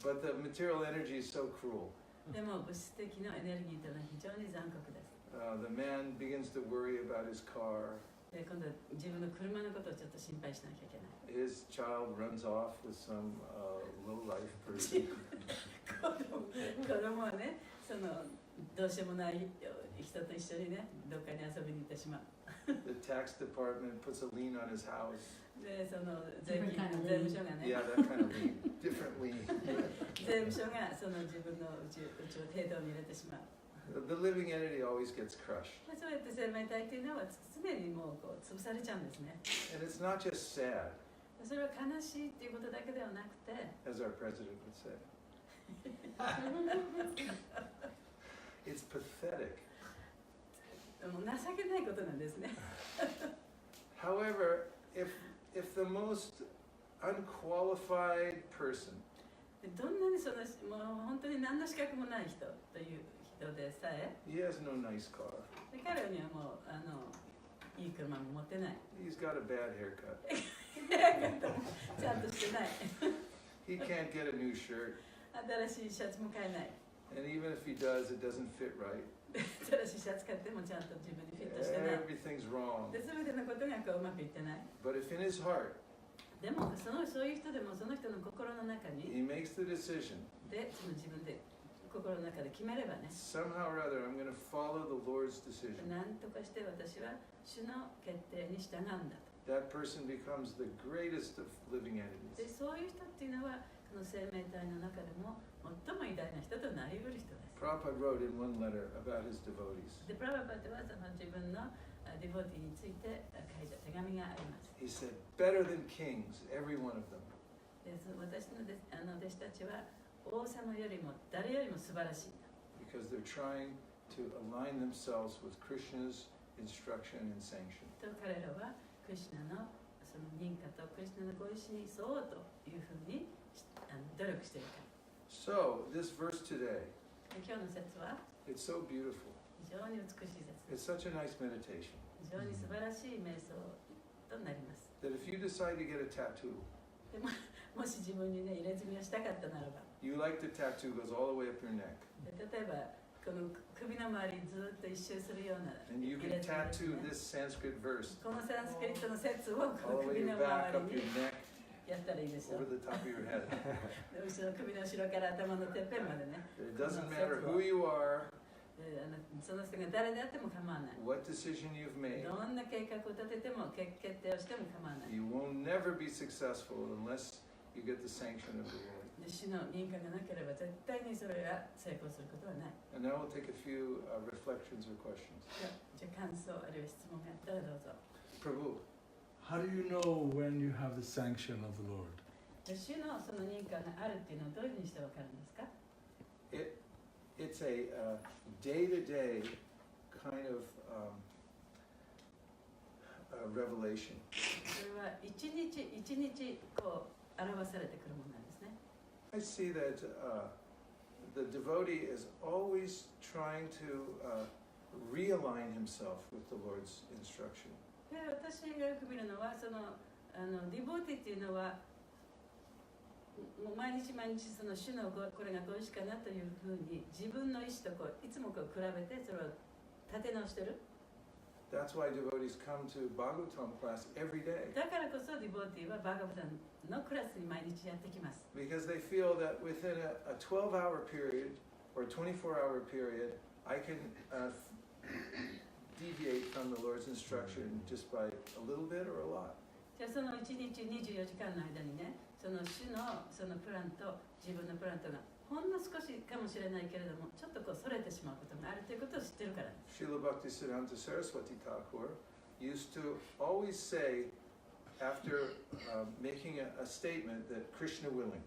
But the material energy is so cruel. でも物質的なエネルギーというのは非常に残酷です。 The man begins to worry about his car. で、今度は自分の車のことをちょっと心配しなきゃいけない。 His child runs off with some low-life person. 子供はね、そのどうしようもない人と一緒にね、どっかに遊びに行ってしまう。 The tax department puts a lien on his house. で、その税務署がね、 Yeah, that kind of lien. Different lien. 税務署がその自分のうちを程度に入れてしまう。 The living entity always gets crushed. そうやって生命体というのは常にもうこう潰されちゃうんですね。 And it's not just sad, それは悲しいっていうことだけではなくて、 as our president would say. It's pathetic. もう情けないことなんですね。 However, if the most unqualified person どんなにそのもう本当に何の資格もない人という人でさえ、 he has no nice car, 彼にはもういい車も持ってない。 he's got a bad haircut, ちゃんとしてない。 he can't get a new shirt, 新しいシャツも買えない。 and even if he does, it doesn't fit right. 新しいシャツ買ってもちゃんと自分にフィットしてない。 Everything's wrong. で、全てのことがこううまくいってない。 But if in his heart でもそういう人でもその人の心の中に he makes the decision, でその自分で心の中で決めればね、 somehow or other, I'm going to follow the Lord's decision. 何とかして私は主の決定に従うんだと。 That person becomes the greatest of living で、 entities. そういう人っていうのはこの生命体の中でも最も偉大な人となりうる人です。 Prabhupada wrote in one letter about his devotees. で、プラバパテはその自分のディボティについて書いた手紙があります。 He said, better than kings, every one of them. で、私の弟子たちは王様よりも誰よりも素晴らしい。 Because they're trying to align themselves with Krishna's instruction and sanction. と彼らはクリシュナのその認可とクリシュナのご意志に沿おうというふうに努力しているから。So, this verse today, で今日の説は it's so beautiful. 非常に美しい説です It's such a nice meditation 非常に素晴らしい瞑想となります。 that if you decide to get a tattoo, でももし自分にね入れ墨をしたかったならば、 you like the tattoo goes all the way up your neck, で例えばこの首の周りにずっと一周するような and you 入れ can 墨 tattoo ですね。 this Sanskrit verse このサンスクリットの説をこ all の the way 首の back 周 up り your に neck, やったらいいでしょ over う。 the top of your head. で後ろ首の後ろから頭のてっぺんまでね。 It doesn't matter who you are, その人が誰であっても構わない。 what decision you've made. どんな計画を立てても決定をしても構わない。 You will never be successful unless you get the sanction of the Lord. で主の認可がなければ絶対にそれが成功することはない。 And now we'll take a few reflections or questions. じゃあ感想あるいは質問があったらどうぞ。 Prabhu, How do you know when you have the sanction of the Lord? で主のその認可があるっていうのはどういうふうにしてわかるんですか？ it's a day-to-day kind of revelation. それは一日一日こう表されてくるものなんですね。 I see that the devotee is always trying to realign himself with the Lord's instruction. で私がよく見るのはそのディボーティっていうのはもう毎日毎日その主のこれがご意志かなというふうに自分の意志とこういつもこう比べてそれを立て直してる。 That's why devotees come to Bhagavatam class every day. だからこそディボーティはバーガブタンのクラスに毎日やってきます。 Because they feel that within a 12-hour period or 24-hour period, I can deviate from the Lord's instruction just by a little bit or a lot. じゃあその1日24時間の間にね、その主のそのプランと自分のプランとがほんの少しかもしれないけれども、ちょっとこうそれてしまうことがあるということを知ってるからです。 Srila Bhaktisiddhanta Saraswati Thakur used to always say, after making a statement, that Krishna willing.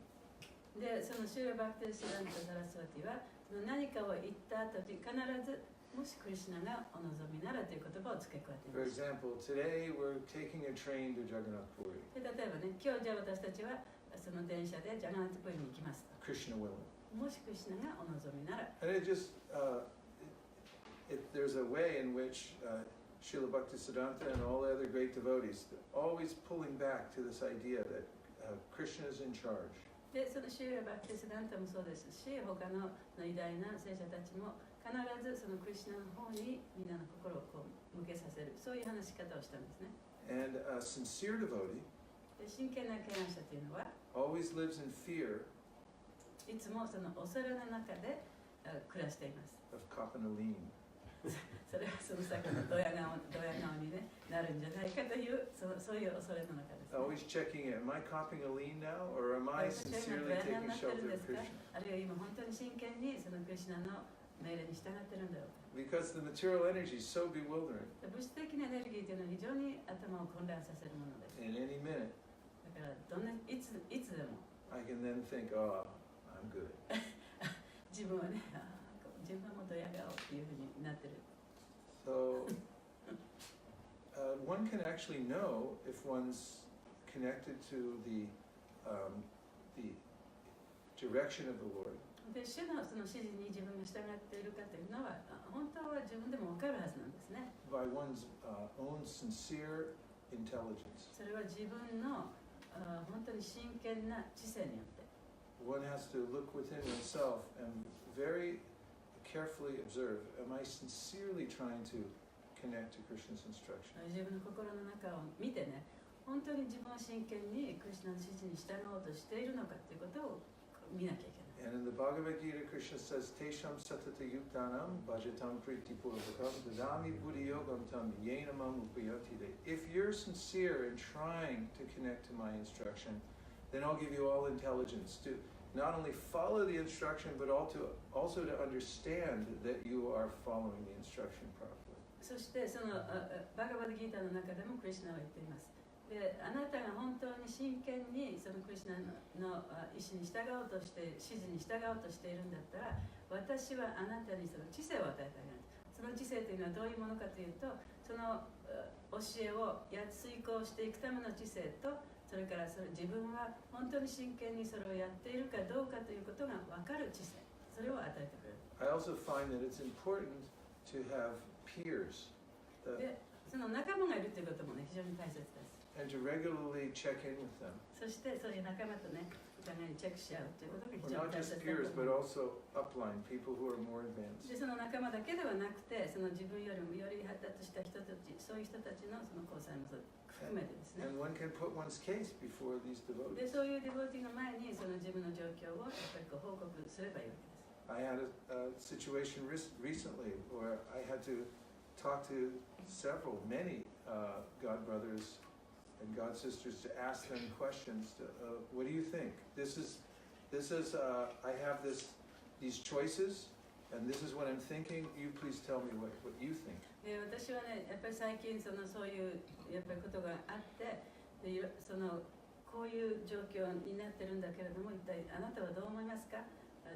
で、そのシューラ・バクティ・シランタ・サラスワティは何かを言った後に必ずもしクリシュナがお望みならという言葉を付け加えてい For ます。 example, today we're taking a train to Jagannath Puri. で例えばね、今日じゃあ私たちはその電車でジャガナトプリに行きますと。 Krishna willing. もしクリシュナがお望みなら。 And it just, there's a way in which Srila Bhaktisiddhanta and all the other great devotees are always pulling back to this idea that Krishna is in charge. で、そのシューラ・バクティスダンタもそうですし、他の偉大な聖者たちも必ずそのクリシュナの方にみんなの心をこう向けさせる、そういう話し方をしたんですね。 And a sincere devotee で、真剣な敬愛者というのは、 always lives in fear いつもその恐れの中で暮らしています。 of Kapanaleen. それはその先のドヤ顔に、ね、なるんじゃないかというそういう恐れの中です、ね。 Always checking in. Am I copying a lean now, or am I 私は sincerely 今ドヤ顔に taking なってる shelter んで of すか？ Krishna? あるいは今本当に真剣にそのクリシュナの命令に従ってるんだろうか。 Because the material energy is so bewildering. 物質的なエネルギーというのは非常に頭を混乱させるものです。 In any minute, だからいつでも I can then think, oh, I'm good. 自分はね、自分はもうドヤ顔っていうふうになってる。 So one can actually know if one's connected to the direction of the Lord で、主のその指示に自分が従っているかというのは本当は自分でも分かるはずなんですね。 by one's own sincere intelligence. それは自分の本当に真剣な知性によって。 One has to look within oneself and very carefully observe, am I sincerely trying to connect to Krishna's instruction? 自分の心の中を見てね、本当に自分は真剣にクリシュナの指示に従おうとしているのかということを見なきゃいけない。 And in the Bhagavad Gita, Krishna says, Tesham satata yuktanam bhajatam priti purvakam dadami buddhi yogam tam yenamam upayatide. If you're sincere in trying to connect to my instruction, then I'll give you all intelligence to not only follow the instruction, but also to understand that you are following the instruction properly. そしてそのバガバッドギーターの中でもクリシュナは言っています。であなたが本当に真剣にそのクリシュナの意思に従おうとして指示に従おうとしているんだったら、私はあなたにその知性を与えてあげる。その知性というのはどういうものかというと、その教えを遂行していくための知性と、それから自分は本当に真剣にそれをやっているかどうかということが分かる知性、それを与えてくれる。I also find that it's important to have peers で、その仲間がいるということもね、非常に大切です。and to regularly check in with them. そしてそういう仲間とね、お互いにチェックし合うということが非 Well, 常 not に大 just 切だと peers, 思 but う。 also upline, people who are more advanced. で、その仲間だけではなくて、その自分よりもより発達した人たち、そういう人たちのその交際も含めてですね。 And one can put one's case before these で、 devotees. そういうデボティの前にその自分の状況をやっぱりこう報告すればいいわけです。 I had a situation recently where I had to talk to many God brothers and God sisters to ask them questions. What do you think? This is I have these choices, and this is what I'm thinking. You please tell me what you think. で、私はね、やっぱり最近そういうやっぱりことがあって、でこういう状況になってるんだけれども、一体あなたはどう思いますか？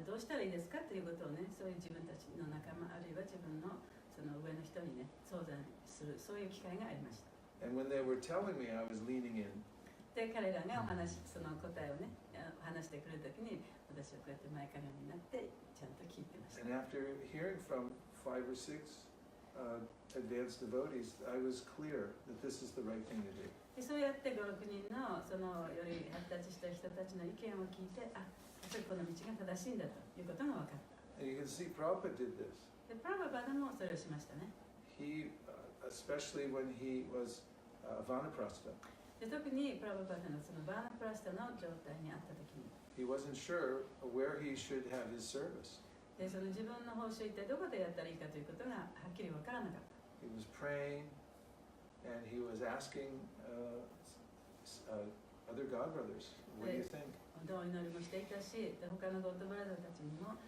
どうしたらいいですかということをね、そういう自分たちの仲間あるいは自分のその上の人にね、相談する、そういう機会がありました。 And when they were telling me, I was leaning in. で、彼らがその答えをね、話してくれるときに、私はこうやって前かがみになってちゃんと聞いてました。 And after hearing from 5 or 6 advanced devotees, I was clear that this is the right thing to do. で、そうやって5、6人のそのより発達した人たちの意見を聞いて、あ、やっぱりこの道が正しいんだということが分かった。 And you can see Prabhupada did this. で、プラバパダもそれをしましたね。 He, especially when he was Vanaprastha, で、特にプラバパダのそのバーナプラスタの状態にあったときに、 he wasn't sure where he should have his service. で、その自分の報酬一体どこでやったらいいかということがはっきり分からなかった。 He was praying, and he was asking other God brothers, what do you think? どうお祈りもしていたし、で他のゴッドブラザーたちにも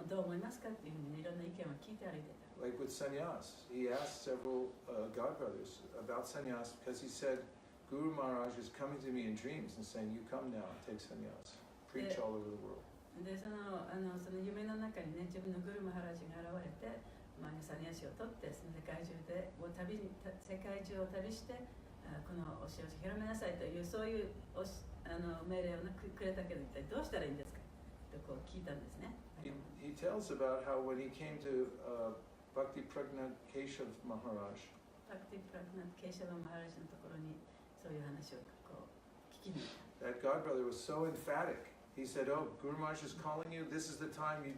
どう思いますかっていうふうに、ね、いろんな意見を聞いて歩いてた。 Like with sannyas, he asked several God brothers about sannyas because he said, Guru Maharaj is coming to me in dreams and saying, you come now and take sannyas, preach all over the world. で、その夢の中にね、自分のグルマハラジが現れて、サニヤシを取って、その世界中を旅して、この教えを広めなさいという、そういう命令をくれたけど、一体どうしたらいいんですかとこう聞いたんですね。 He tells about how when he came to Bhakti Pragnat Keshav Maharaj, バクティプラグナット・ケイシャバ・マハラジのところにそういう話をこう聞きに行った。 that God brother was so emphatic. He said, oh, Guru Maharaj is calling you. This is the time you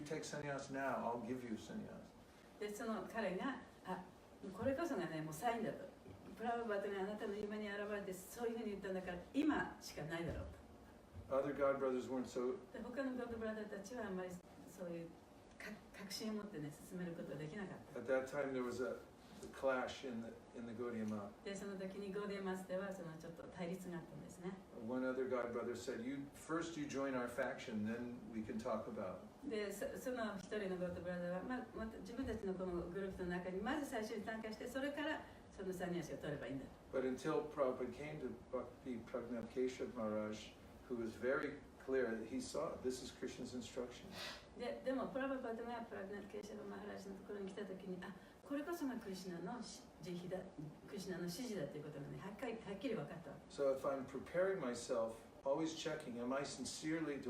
take sannyas now. I'll give you sannyas. で、その彼が、これこそがね、もうサインだと。プラババトがあなたの夢に現れて、そういうふうに言ったんだから、今しかないだろうと。 Other God brothers weren't so. で、他のゴッドブラザーたちはあんまりそういう確信を持ってね、進めることができなかった。 At that time, there was a clash in the Gaudiya Math. で、その時にゴーディマスではちょっと対立があったんですね。One other God brother said, first you join our faction, then we can talk about it. で、その一人のゴッドブラザーは、また自分たちのこのグループの中にまず最初に参加して、それからそのサニヤシを取ればいいんだ。 But until Prabhupada came to Bhakti Pragnat Keshav Maharaj, who was very clear that he saw this is Krishna's instruction. でもプラバパトがプラグナット・ケイシャバ・マハラジのところに来た時に、これこそがクリシュナの慈悲だ、クリシュナの指示だということがね、はっきり分かった。 So if I'm preparing myself, always checking, do I sincerely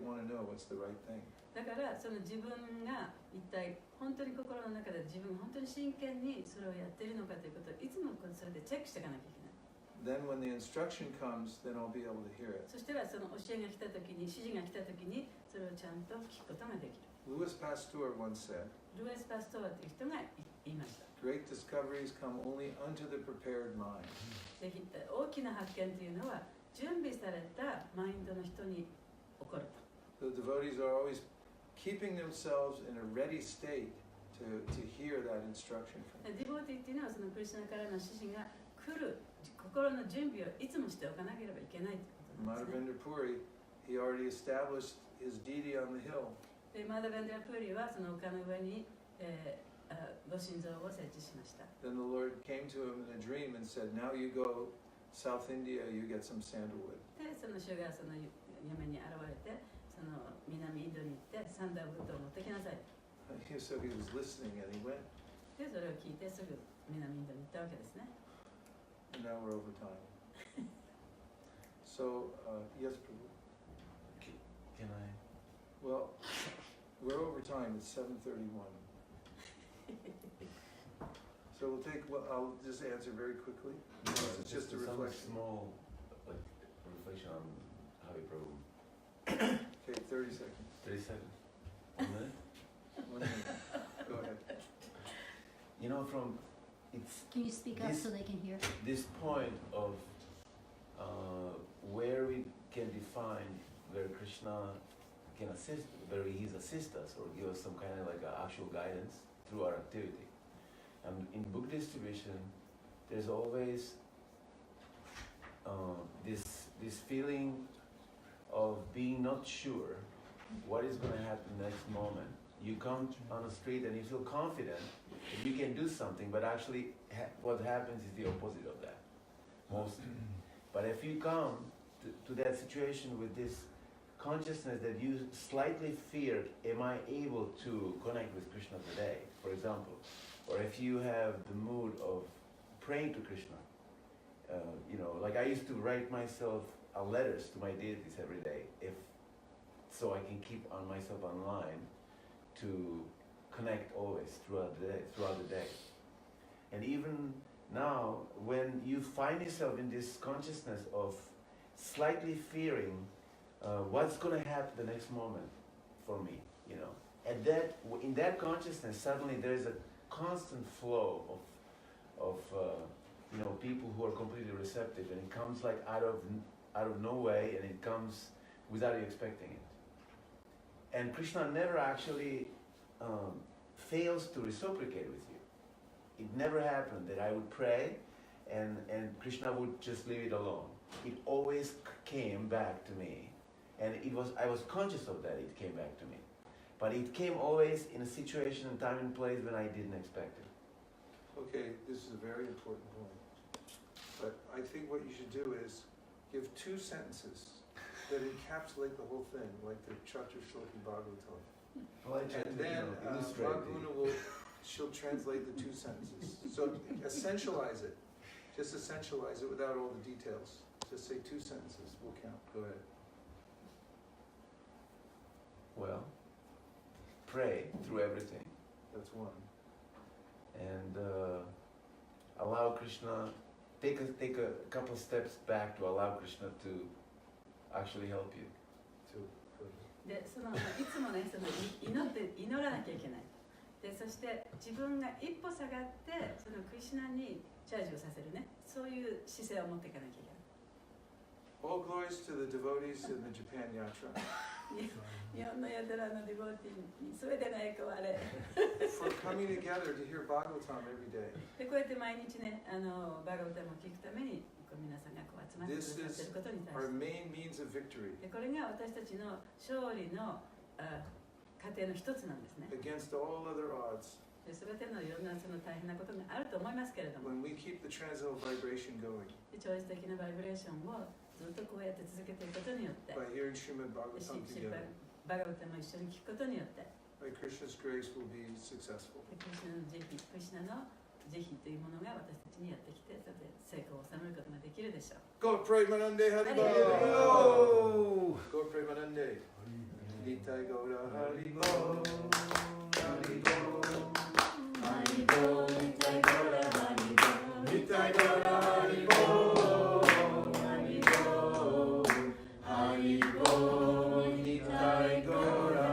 want to know what's the right thing? だからその自分が一体本当に心の中で自分が本当に真剣にそれをやっているのかということをいつもそれでチェックしていかなきゃいけない。 Then when the instruction comes, then I'll be able to hear it. そしたらその教えが来た時に、指示が来た時にそれをちゃんと聞くことができる。 Louis Pasteur once said, ルエス・パストアという人が言いました。 great discoveries come only unto the prepared mind. で大きな発見というのは準備されたマインドの人に起こると。 The devotees are always keeping themselves in a ready state to hear that instruction from ディボーティっていうのはそのクリスナからの指示が来る心の準備をいつもしておかなければいけないということなんですね。 Madhavendra Puri, he already established his deity on the hill. でマダベンドラプーリはその丘の上に、ご神像を設置しました。 Then the Lord came to him in a dream and said, "Now you go South India, you get some sandalwood." で、その主がその夢に現れて、その南インドに行ってサンダルウッドを持ってきなさい。 So he was listening and he went. で、それを聞いてすぐ南インドに行ったわけですね。 And now we're over time. So, yes, Prabhu. Can I? Well, we're over time. It's 7:31. So we'll take. Well, I'll just answer very quickly. It's just a some reflection. small like reflection on Hari Prabhu. Okay, 30 seconds. 30 seconds. 1 minute. 1 minute. Go ahead. You know, from it's Can you speak up so they can hear? this point of where we can define where Krishna can assist, where he's assist us or give us some kind of like actual guidance through our activity. And in book distribution, there's always this feeling of being not sure what is going to happen next moment. You come on the street and you feel confident that you can do something, but actually what happens is the opposite of that, mostly. But if you come to that situation with this consciousness that you slightly feared, am I able to connect with Krishna today, for example? Or if you have the mood of praying to Krishna, like I used to write myself letters to my deities every day, so I can keep on myself online to connect always throughout the day. And even now, when you find yourself in this consciousness of slightly fearing what's going to happen the next moment for me, and in that consciousness, suddenly there's a constant flow of people who are completely receptive, and it comes like out of no way, and it comes without you expecting it. And Krishna never actually fails to reciprocate with you. It never happened that I would pray and Krishna would just leave it alone. It always came back to me. And I was conscious of that, it came back to me. But it came always in a situation and time and place when I didn't expect it. Okay, this is a very important point. But I think what you should do is give 2 sentences that encapsulate the whole thing, like the Chaturshloki Bhagavatam. Well, I try And to, then illustrate Bhagavuna she'll translate the 2 sentences. So essentialize it. Just essentialize it without all the details. Just say 2 sentences. We'll count. Go ahead. Well, pray through everything. That's 1. And allow Krishna, take a couple steps back to allow Krishna to actually help you. 2. Go ahead. で、いつもね、祈らなきゃいけない。で、そして自分が一歩下がって、そのクリシュナにチャージをさせるね、そういう姿勢を持っていかなきゃいけない。All glories to the devotees in the Japan Yatra 日本のヤトラのディボーティーに全ての栄光あれ。 for coming together to hear Bhagavatam every day. で、こうやって毎日ね、バガウタムを聞くために、皆さんがこう集まってくださっていることに対 Our して。 main means of victory で、これが私たちの勝利の過程の一つなんですね。 against all other odds. で、全てのいろんなその大変なことがあると思いますけれども、 When we keep the transcendental vibration going で超越的なバイブレーションをずっとこうやって続けていくことによって、 by hearing Srimad で Bhagavatam し together, バガウタムを一緒に聞くことによって、 by Krishna's grace will be successful. でクリシュナの慈悲というものが私たちにやってきて、それで成功を収めることができるでしょう。 Go Premanande Haribo! Haribo! Go Premanande. Nitai Gaura Haribo. Haribo. Haribo, Nitai Gaura Haribo. Nitai Gaura Haribo. Haribo, Haribo, Nitai Gaura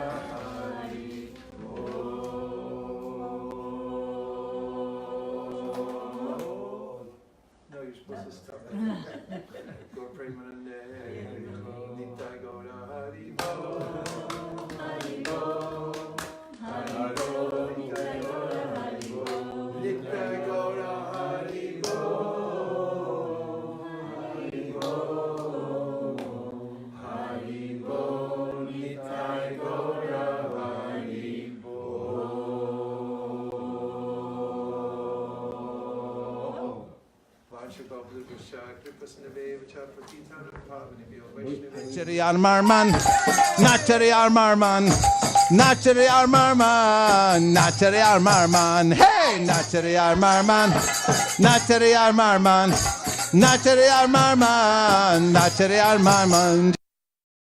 No, you're supposed to stop. Go Premanande. Nitai Gaura Haribo. Haribo, Haribo, Nitai Gaura Haribo. Pasnave Vachapatita Pavanibhyo Vaishnava Nachari Armarman, Nachari Armarman, Nachari Armarman, Nachari Armarman, hey, Nachari Armarman, Nachari Armarman, Nachari Armarman, Nachari Armarman.